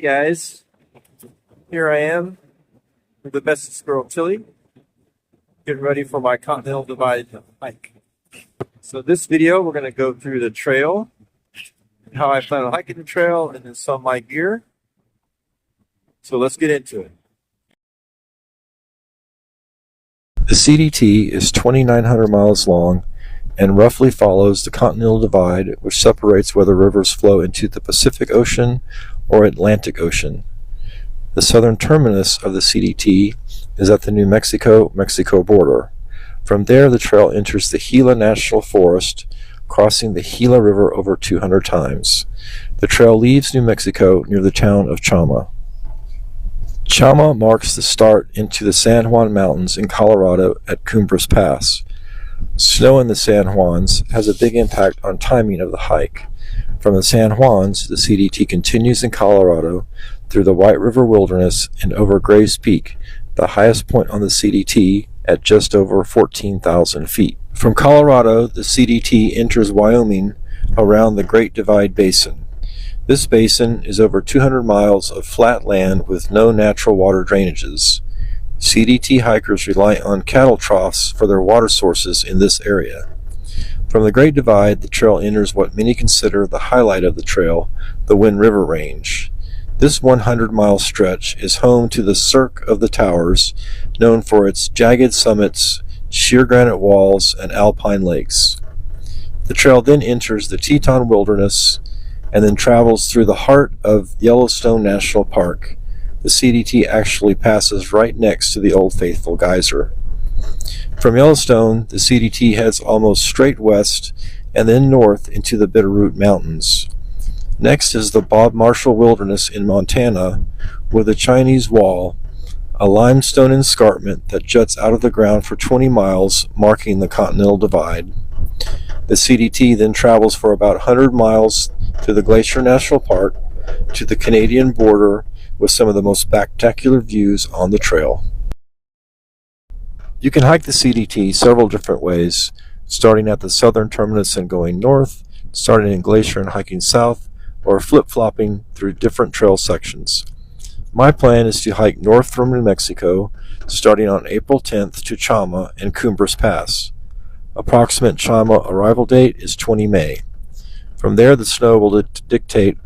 Guys, here I am with the bestest squirrel Tilly, getting ready for my Continental Divide hike. So this video we're going to go through the trail, how I plan on hiking the trail, and then some of my gear. So let's get into it. The CDT is 2,900 miles long and roughly follows the Continental Divide, which separates whether rivers flow into the Pacific Ocean or Atlantic Ocean. The southern terminus of the CDT is at the New Mexico border. From there, the trail enters the Gila National Forest, crossing the Gila River over 200 times. The trail leaves New Mexico near the town of Chama. Chama marks the start into the San Juan Mountains in Colorado at Cumbres Pass. Snow in the San Juans has a big impact on timing of the hike. From the San Juans, the CDT continues in Colorado through the White River Wilderness and over Grays Peak, the highest point on the CDT at just over 14,000 feet. From Colorado, the CDT enters Wyoming around the Great Divide Basin. This basin is over 200 miles of flat land with no natural water drainages. CDT hikers rely on cattle troughs for their water sources in this area. From the Great Divide, the trail enters what many consider the highlight of the trail, the Wind River Range. This 100-mile stretch is home to the Cirque of the Towers, known for its jagged summits, sheer granite walls, and alpine lakes. The trail then enters the Teton Wilderness and then travels through the heart of Yellowstone National Park. The CDT actually passes right next to the Old Faithful Geyser. From Yellowstone, the CDT heads almost straight west and then north into the Bitterroot Mountains. Next is the Bob Marshall Wilderness in Montana with the Chinese Wall, a limestone escarpment that juts out of the ground for 20 miles, marking the Continental Divide. The CDT then travels for about 100 miles to the Glacier National Park to the Canadian border with some of the most spectacular views on the trail. You can hike the CDT several different ways, starting at the southern terminus and going north, starting in Glacier and hiking south, or flip-flopping through different trail sections. My plan is to hike north from New Mexico, starting on April 10th to Chama and Cumbres Pass. Approximate Chama arrival date is 20 May. From there, the snow will dictate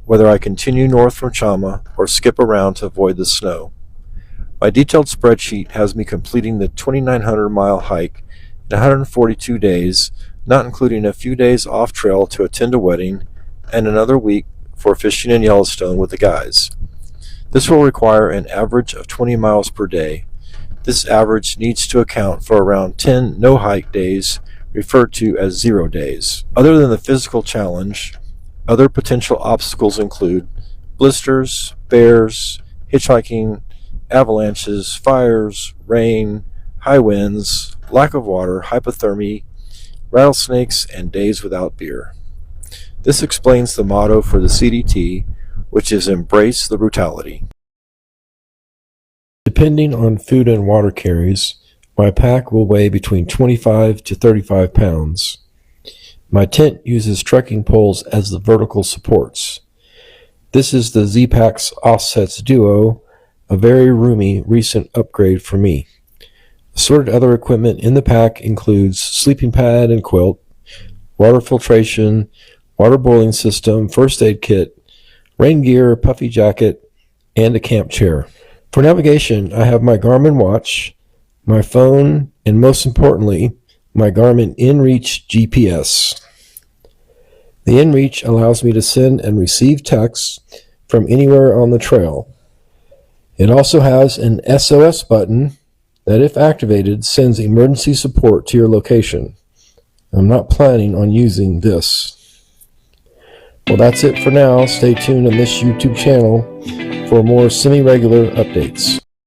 whether I continue north from Chama or skip around to avoid the snow. My detailed spreadsheet has me completing the 2,900-mile hike in 142 days, not including a few days off trail to attend a wedding and another week for fishing in Yellowstone with the guys. This will require an average of 20 miles per day. This average needs to account for around 10 no-hike days, referred to as 0 days. Other than the physical challenge, other potential obstacles include blisters, bears, hitchhiking, avalanches, fires, rain, high winds, lack of water, hypothermia, rattlesnakes, and days without beer. This explains the motto for the CDT, which is Embrace the Brutality. Depending on food and water carries, my pack will weigh between 25 to 35 pounds. My tent uses trekking poles as the vertical supports. This is the Z-Packs Offsets Duo, a very roomy recent upgrade for me. Assorted other equipment in the pack includes sleeping pad and quilt, water filtration, water boiling system, first aid kit, rain gear, puffy jacket, and a camp chair. For navigation, I have my Garmin watch, my phone, and most importantly, my Garmin InReach GPS. The InReach allows me to send and receive texts from anywhere on the trail. It also has an SOS button that, if activated, sends emergency support to your location. I'm not planning on using this. Well, that's it for now. Stay tuned on this YouTube channel for more semi-regular updates.